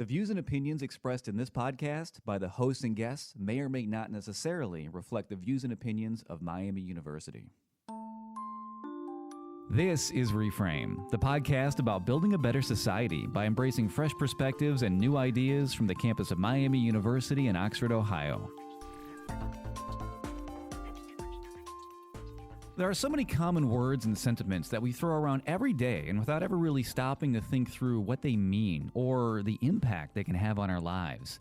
The views and opinions expressed in this podcast by the hosts and guests may or may not necessarily reflect the views and opinions of Miami University. This is Reframe, the podcast about building a better society by embracing fresh perspectives and new ideas from the campus of Miami University in Oxford, Ohio. There are so many common words and sentiments that we throw around every day and without ever really stopping to think through what they mean or the impact they can have on our lives.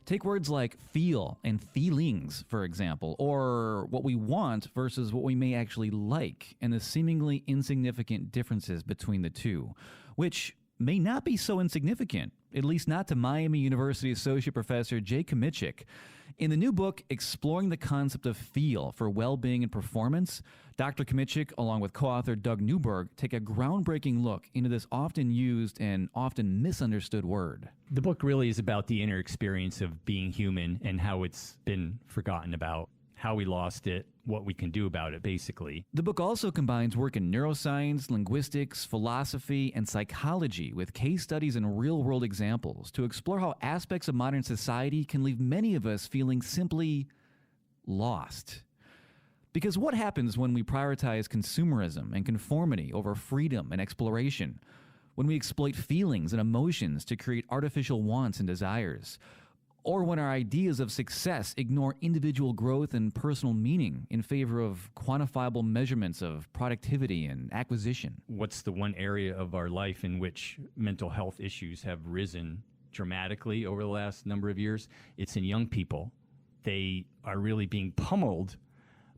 Take words like feel and feelings, for example, or what we want versus what we may actually like, and the seemingly insignificant differences between the two, which may not be so insignificant, at least not to Miami University Associate Professor Jay Kimiecik. In the new book, Exploring the Concept of Feel for Well-Being and Performance, Dr. Kimiecik, along with co-author Doug Newberg, take a groundbreaking look into this often used and often misunderstood word. The book really is about the inner experience of being human and how it's been forgotten about, how we lost it, what we can do about it, basically. The book also combines work in neuroscience, linguistics, philosophy, and psychology with case studies and real-world examples to explore how aspects of modern society can leave many of us feeling simply lost. Because what happens when we prioritize consumerism and conformity over freedom and exploration? When we exploit feelings and emotions to create artificial wants and desires? Or when our ideas of success ignore individual growth and personal meaning in favor of quantifiable measurements of productivity and acquisition? What's the one area of our life in which mental health issues have risen dramatically over the last number of years? It's in young people. They are really being pummeled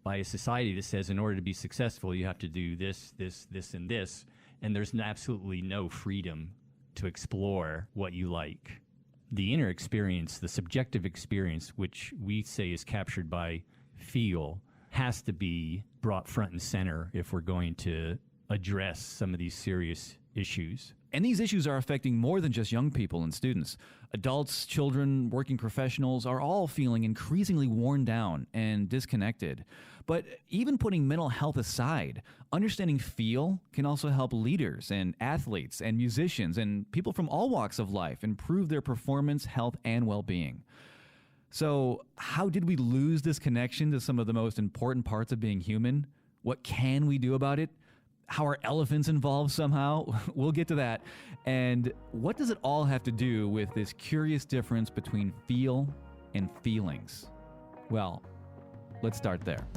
by a society that says in order to be successful, you have to do this, this, this, and this. And there's absolutely no freedom to explore what you like. The inner experience, the subjective experience, which we say is captured by feel, has to be brought front and center if we're going to address some of these serious issues. And these issues are affecting more than just young people and students. Adults, children, working professionals are all feeling increasingly worn down and disconnected. But even putting mental health aside, understanding feel can also help leaders and athletes and musicians and people from all walks of life improve their performance, health, and well-being. So how did we lose this connection to some of the most important parts of being human? What can we do about it? How are elephants involved somehow? We'll get to that. And what does it all have to do with this curious difference between feel and feelings? Well, let's start there.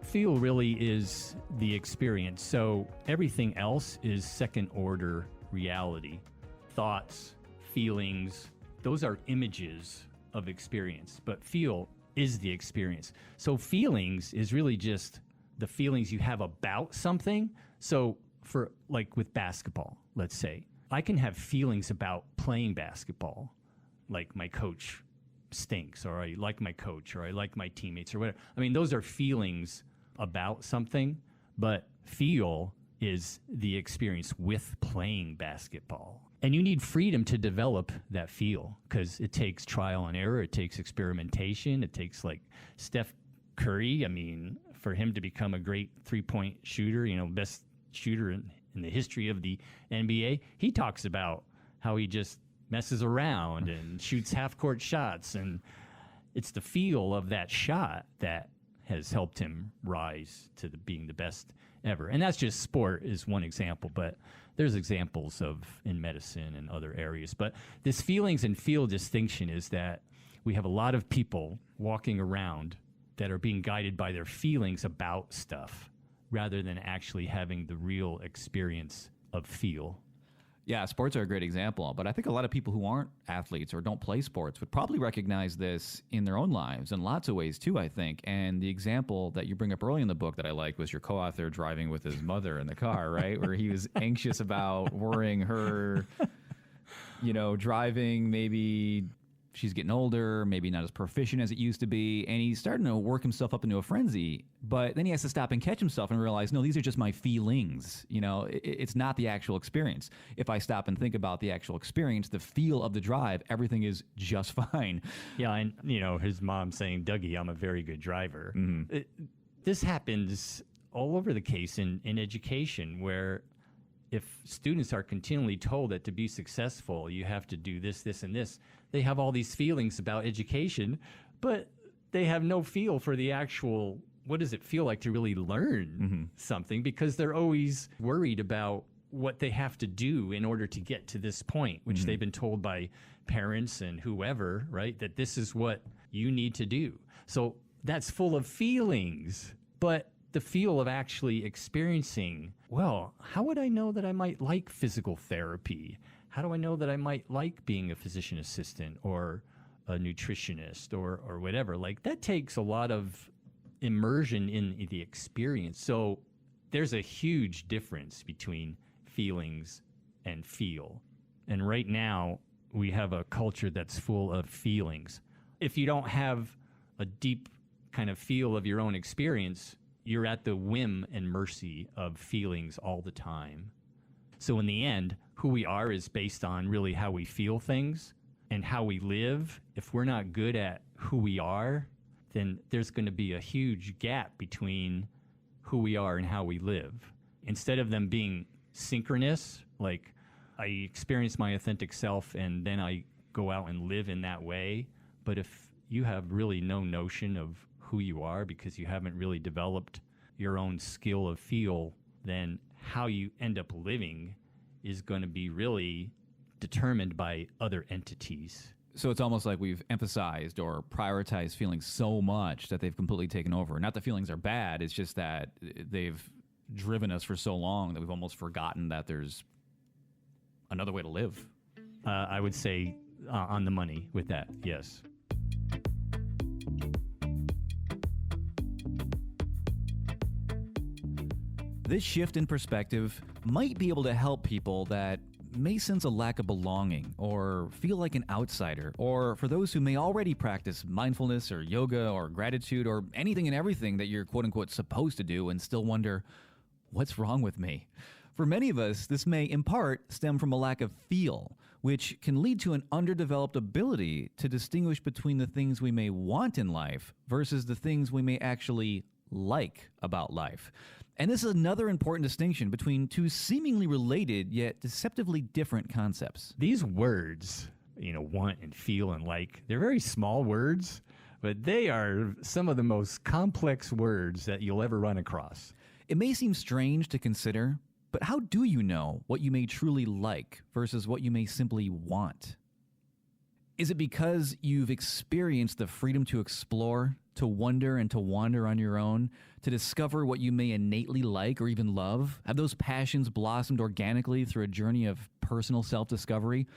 Feel really is the experience. So everything else is second order reality. Thoughts, feelings, those are images of experience, but feel is the experience. So feelings is really just the feelings you have about something. So for like with basketball, let's say, I can have feelings about playing basketball, like my coach stinks, or I like my coach, or I like my teammates, or whatever. I mean, those are feelings about something, but feel is the experience with playing basketball. And you need freedom to develop that feel because it takes trial and error. It takes experimentation. It takes like Steph Curry. I mean, for him to become a great three-point shooter, best shooter in the history of the NBA, he talks about how he just messes around and shoots half-court shots. And it's the feel of that shot that has helped him rise to being the best ever. And that's just sport is one example, but there's examples of in medicine and other areas. But this feelings and feel distinction is that we have a lot of people walking around that are being guided by their feelings about stuff rather than actually having the real experience of feel. Yeah, sports are a great example, but I think a lot of people who aren't athletes or don't play sports would probably recognize this in their own lives in lots of ways too, I think. And the example that you bring up early in the book that I like was your co-author driving with his mother in the car, right? Where he was anxious about worrying her, driving, maybe she's getting older, maybe not as proficient as it used to be, and he's starting to work himself up into a frenzy. But then he has to stop and catch himself and realize, no, these are just my feelings. It's not the actual experience. If I stop and think about the actual experience, the feel of the drive, everything is just fine. Yeah, and his mom saying, Dougie, I'm a very good driver. Mm-hmm. This happens all over the case in education, where if students are continually told that to be successful, you have to do this, this, and this, they have all these feelings about education, but they have no feel for the actual, what does it feel like to really learn something, because they're always worried about what they have to do in order to get to this point, which they've been told by parents and whoever, right, that this is what you need to do. So that's full of feelings, but the feel of actually experiencing, well, how would I know that I might like physical therapy? How do I know that I might like being a physician assistant or a nutritionist or whatever? Like, that takes a lot of immersion in the experience. So there's a huge difference between feelings and feel. And right now, we have a culture that's full of feelings. If you don't have a deep kind of feel of your own experience, you're at the whim and mercy of feelings all the time. So in the end, who we are is based on really how we feel things and how we live. If we're not good at who we are, then there's going to be a huge gap between who we are and how we live. Instead of them being synchronous, like I experience my authentic self and then I go out and live in that way. But if you have really no notion of who you are because you haven't really developed your own skill of feel, then how you end up living is going to be really determined by other entities. So it's almost like we've emphasized or prioritized feelings so much that they've completely taken over. Not that feelings are bad, it's just that they've driven us for so long that we've almost forgotten that there's another way to live. I would say on the money with that, yes. This shift in perspective might be able to help people that may sense a lack of belonging or feel like an outsider, or for those who may already practice mindfulness or yoga or gratitude or anything and everything that you're quote-unquote supposed to do and still wonder, what's wrong with me? For many of us, this may in part stem from a lack of feel, which can lead to an underdeveloped ability to distinguish between the things we may want in life versus the things we may actually like about life. And this is another important distinction between two seemingly related yet deceptively different concepts. These words, want and feel and like, they're very small words, but they are some of the most complex words that you'll ever run across. It may seem strange to consider, but how do you know what you may truly like versus what you may simply want? Is it because you've experienced the freedom to explore, to wonder and to wander on your own, to discover what you may innately like or even love? Have those passions blossomed organically through a journey of personal self-discovery?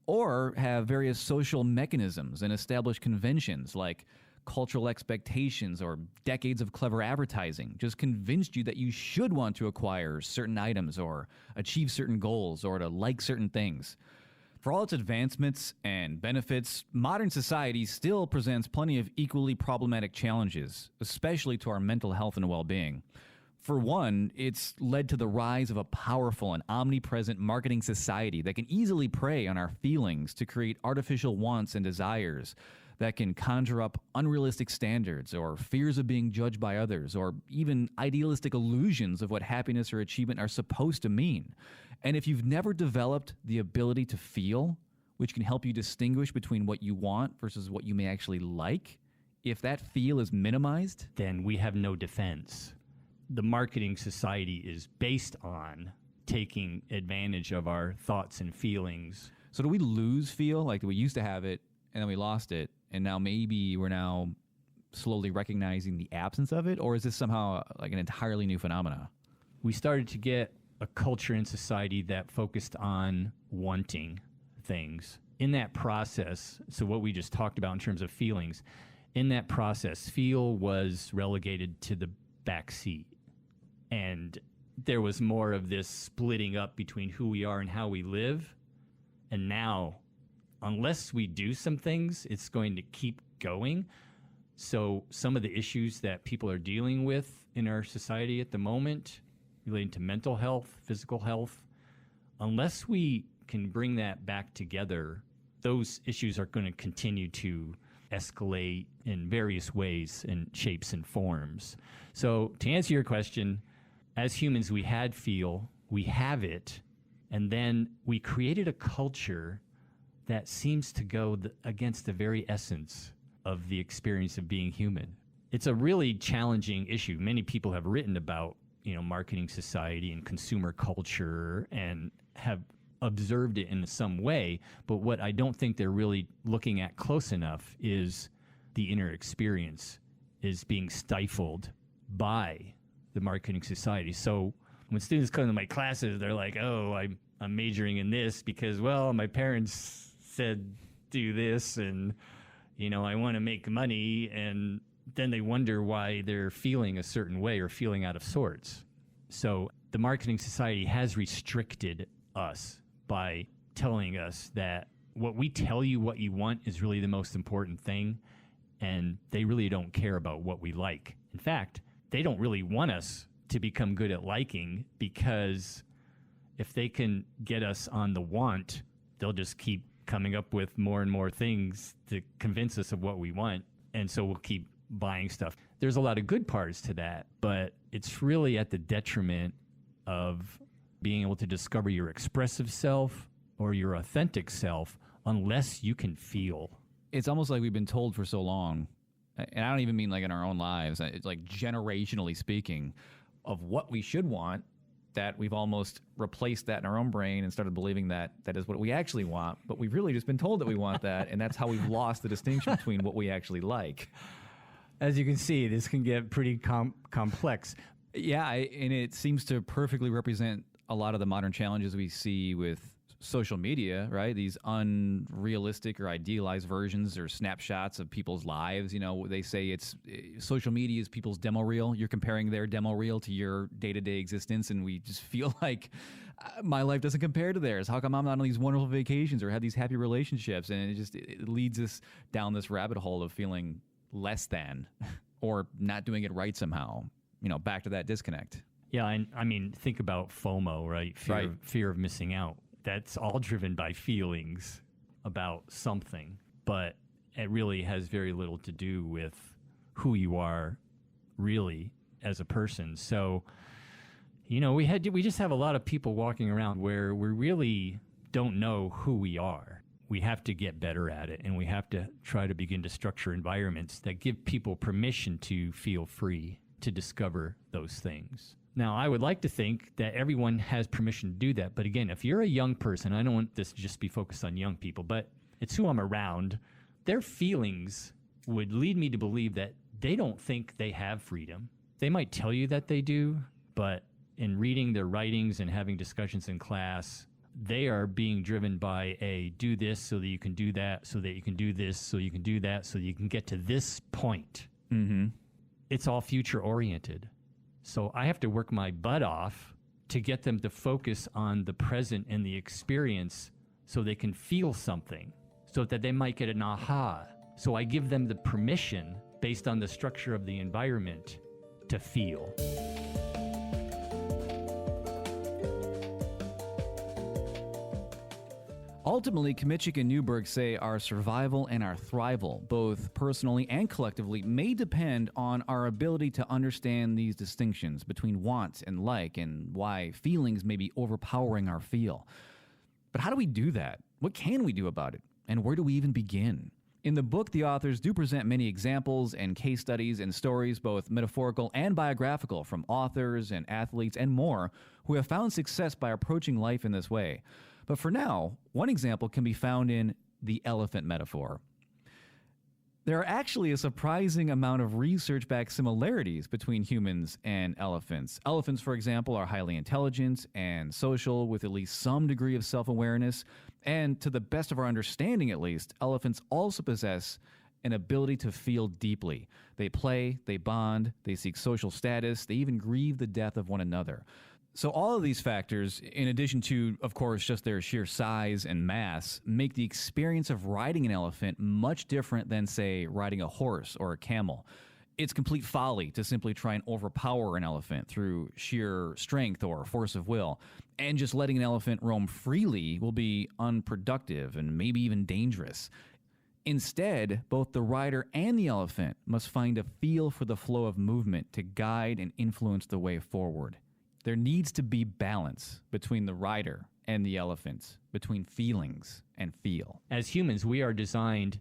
Or have various social mechanisms and established conventions like cultural expectations or decades of clever advertising just convinced you that you should want to acquire certain items or achieve certain goals or to like certain things? For all its advancements and benefits, modern society still presents plenty of equally problematic challenges, especially to our mental health and well-being. For one, it's led to the rise of a powerful and omnipresent marketing society that can easily prey on our feelings to create artificial wants and desires that can conjure up unrealistic standards or fears of being judged by others or even idealistic illusions of what happiness or achievement are supposed to mean. And if you've never developed the ability to feel, which can help you distinguish between what you want versus what you may actually like, if that feel is minimized, then we have no defense. The marketing society is based on taking advantage of our thoughts and feelings. So do we lose feel? Like we used to have it and then we lost it, and now maybe we're now slowly recognizing the absence of it? Or is this somehow like an entirely new phenomena? We started to get a culture in society that focused on wanting things. In that process, so what we just talked about in terms of feelings, in that process, feel was relegated to the back seat. And there was more of this splitting up between who we are and how we live. And now, unless we do some things, it's going to keep going. So some of the issues that people are dealing with in our society at the moment, relating to mental health, physical health, unless we can bring that back together, those issues are going to continue to escalate in various ways and shapes and forms. So to answer your question, as humans, we had feel, we have it, and then we created a culture that seems to go against the very essence of the experience of being human. It's a really challenging issue. Many people have written about, marketing society and consumer culture and have observed it in some way, but what I don't think they're really looking at close enough is the inner experience is being stifled by the marketing society. So when students come to my classes, they're like, oh, I'm majoring in this because, well, my parents said do this and, I want to make money, and then they wonder why they're feeling a certain way or feeling out of sorts. So the marketing society has restricted us by telling us that what we tell you what you want is really the most important thing, and they really don't care about what we like. In fact, they don't really want us to become good at liking, because if they can get us on the want, they'll just keep coming up with more and more things to convince us of what we want, and so we'll keep buying stuff. There's a lot of good parts to that, but it's really at the detriment of being able to discover your expressive self or your authentic self unless you can feel. It's almost like we've been told for so long, and I don't even mean like in our own lives, it's like generationally speaking, of what we should want, that we've almost replaced that in our own brain and started believing that that is what we actually want, but we've really just been told that we want that, and that's how we've lost the distinction between what we actually like. As you can see, this can get pretty complex. Yeah, and it seems to perfectly represent a lot of the modern challenges we see with social media, right? These unrealistic or idealized versions or snapshots of people's lives. They say social media is people's demo reel. You're comparing their demo reel to your day-to-day existence, and we just feel like my life doesn't compare to theirs. How come I'm not on these wonderful vacations or have these happy relationships? And it leads us down this rabbit hole of feeling less than or not doing it right somehow. Back to that disconnect. Yeah, and I mean, think about FOMO, right? Fear of missing out. That's all driven by feelings about something, but it really has very little to do with who you are really as a person. So, we just have a lot of people walking around where we really don't know who we are. We have to get better at it, and we have to try to begin to structure environments that give people permission to feel free to discover those things. Now, I would like to think that everyone has permission to do that. But again, if you're a young person, I don't want this to just be focused on young people, but it's who I'm around, their feelings would lead me to believe that they don't think they have freedom. They might tell you that they do, but in reading their writings and having discussions in class, they are being driven by a do this so that you can do that, so that you can do this, so you can do that, so you can get to this point. Mm-hmm. It's all future oriented. So I have to work my butt off to get them to focus on the present and the experience so they can feel something, so that they might get an aha. So I give them the permission, based on the structure of the environment, to feel. Ultimately, Kimiecik and Newberg say our survival and our thrival, both personally and collectively, may depend on our ability to understand these distinctions between want and like, and why feelings may be overpowering our feel. But how do we do that? What can we do about it? And where do we even begin? In the book, the authors do present many examples and case studies and stories, both metaphorical and biographical, from authors and athletes and more, who have found success by approaching life in this way. But for now, one example can be found in the elephant metaphor. There are actually a surprising amount of research-backed similarities between humans and elephants. Elephants, for example, are highly intelligent and social, with at least some degree of self-awareness. And to the best of our understanding, at least, elephants also possess an ability to feel deeply. They play, they bond, they seek social status, they even grieve the death of one another. So all of these factors, in addition to, of course, just their sheer size and mass, make the experience of riding an elephant much different than, say, riding a horse or a camel. It's complete folly to simply try and overpower an elephant through sheer strength or force of will. And just letting an elephant roam freely will be unproductive and maybe even dangerous. Instead, both the rider and the elephant must find a feel for the flow of movement to guide and influence the way forward. There needs to be balance between the rider and the elephant, between feelings and feel. As humans, we are designed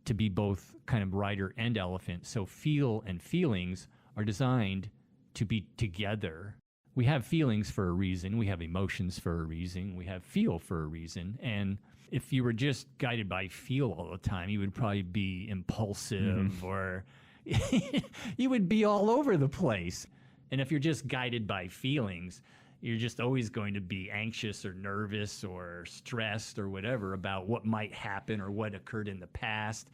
to be both kind of rider and elephant. So feel and feelings are designed to be together. We have feelings for a reason. We have emotions for a reason. We have feel for a reason. And if you were just guided by feel all the time, you would probably be impulsive or you would be all over the place. And if you're just guided by feelings, you're just always going to be anxious or nervous or stressed or whatever about what might happen or what occurred in the past.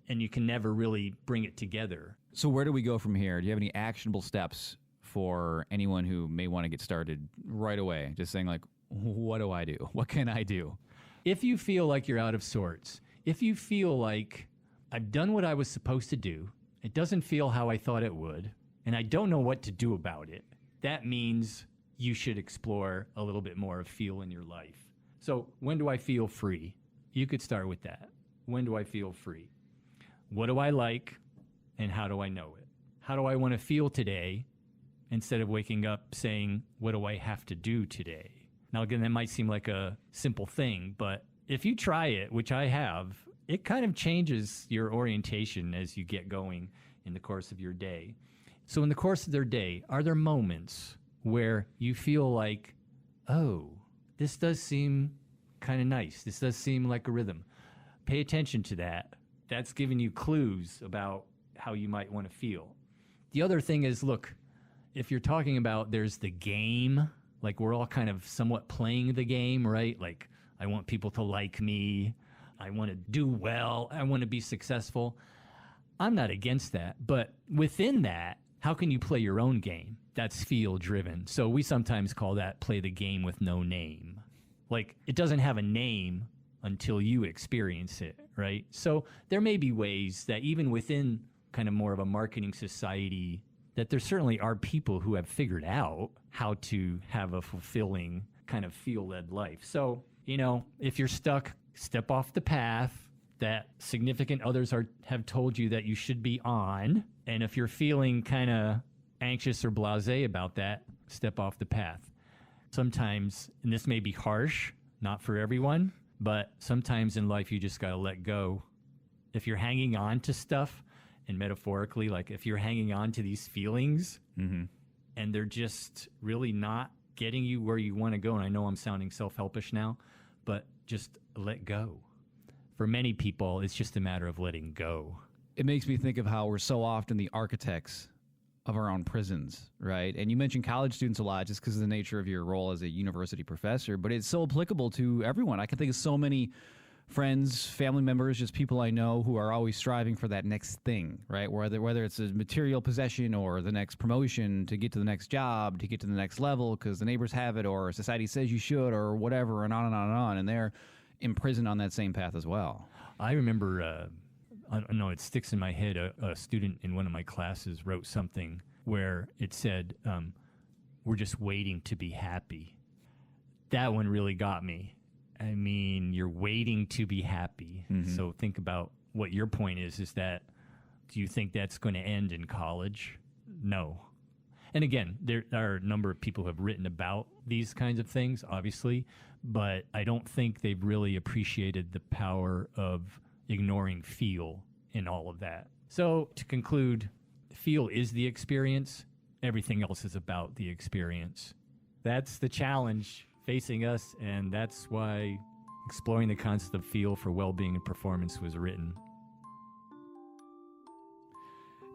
And you can never really bring it together. So where do we go from here? Do you have any actionable steps for anyone who may want to get started right away? Just saying, like, what do I do? What can I do? If you feel like you're out of sorts, if you feel like I've done what I was supposed to do, it doesn't feel how I thought it would, and I don't know what to do about it, that means you should explore a little bit more of feel in your life. So when do I feel free? You could start with that. When do I feel free? What do I like, and how do I know it? How do I want to feel today instead of waking up saying, what do I have to do today? Now, again, that might seem like a simple thing, but if you try it, which I have, it kind of changes your orientation as you get going in the course of your day. So in the course of their day, are there moments where you feel like, oh, this does seem kind of nice. This does seem like a rhythm. Pay attention to that. That's giving you clues about how you might want to feel. The other thing is, look, if you're talking about there's the game, like we're all kind of somewhat playing the game, right? Like I want people to like me. I want to do well. I want to be successful. I'm not against that. But within that, how can you play your own game? That's feel driven. So we sometimes call that play the game with no name. Like it doesn't have a name until you experience it, right? So there may be ways that even within kind of more of a marketing society, that there certainly are people who have figured out how to have a fulfilling kind of feel-led life. So, you know, if you're stuck, step off the path that significant others have told you that you should be on. And if you're feeling kind of anxious or blasé about that, step off the path. Sometimes, and this may be harsh, not for everyone, but sometimes in life you just got to let go. If you're hanging on to stuff, and metaphorically, like if you're hanging on to these feelings and they're just really not getting you where you want to go, and I know I'm sounding self-helpish now, but just let go. For many people, it's just a matter of letting go. It makes me think of how we're so often the architects of our own prisons, right? And you mentioned college students a lot just because of the nature of your role as a university professor, but it's so applicable to everyone. I can think of so many friends, family members, just people I know who are always striving for that next thing, right? Whether it's a material possession or the next promotion to get to the next job, to get to the next level because the neighbors have it or society says you should or whatever, and on and on and on. And they're imprisoned on that same path as well. I remember, I know it sticks in my head, a student in one of my classes wrote something where it said, we're just waiting to be happy. That one really got me. I mean, you're waiting to be happy. So think about what your point is that, do you think that's going to end in college? No. And again, there are a number of people who have written about these kinds of things, obviously, but I don't think they've really appreciated the power of ignoring feel in all of that. So to conclude, feel is the experience. Everything else is about the experience. That's the challenge facing us, and that's why exploring the concept of feel for well-being and performance was written.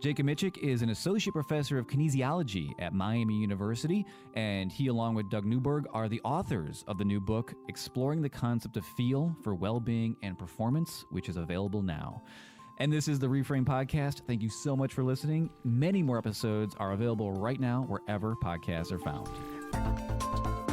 Jay Kimiecik is an associate professor of kinesiology at Miami University, and he, along with Doug Newberg, are the authors of the new book, Exploring the Concept of Feel for Well-Being and Performance, which is available now. And this is the Reframe Podcast. Thank you so much for listening. Many more episodes are available right now wherever podcasts are found.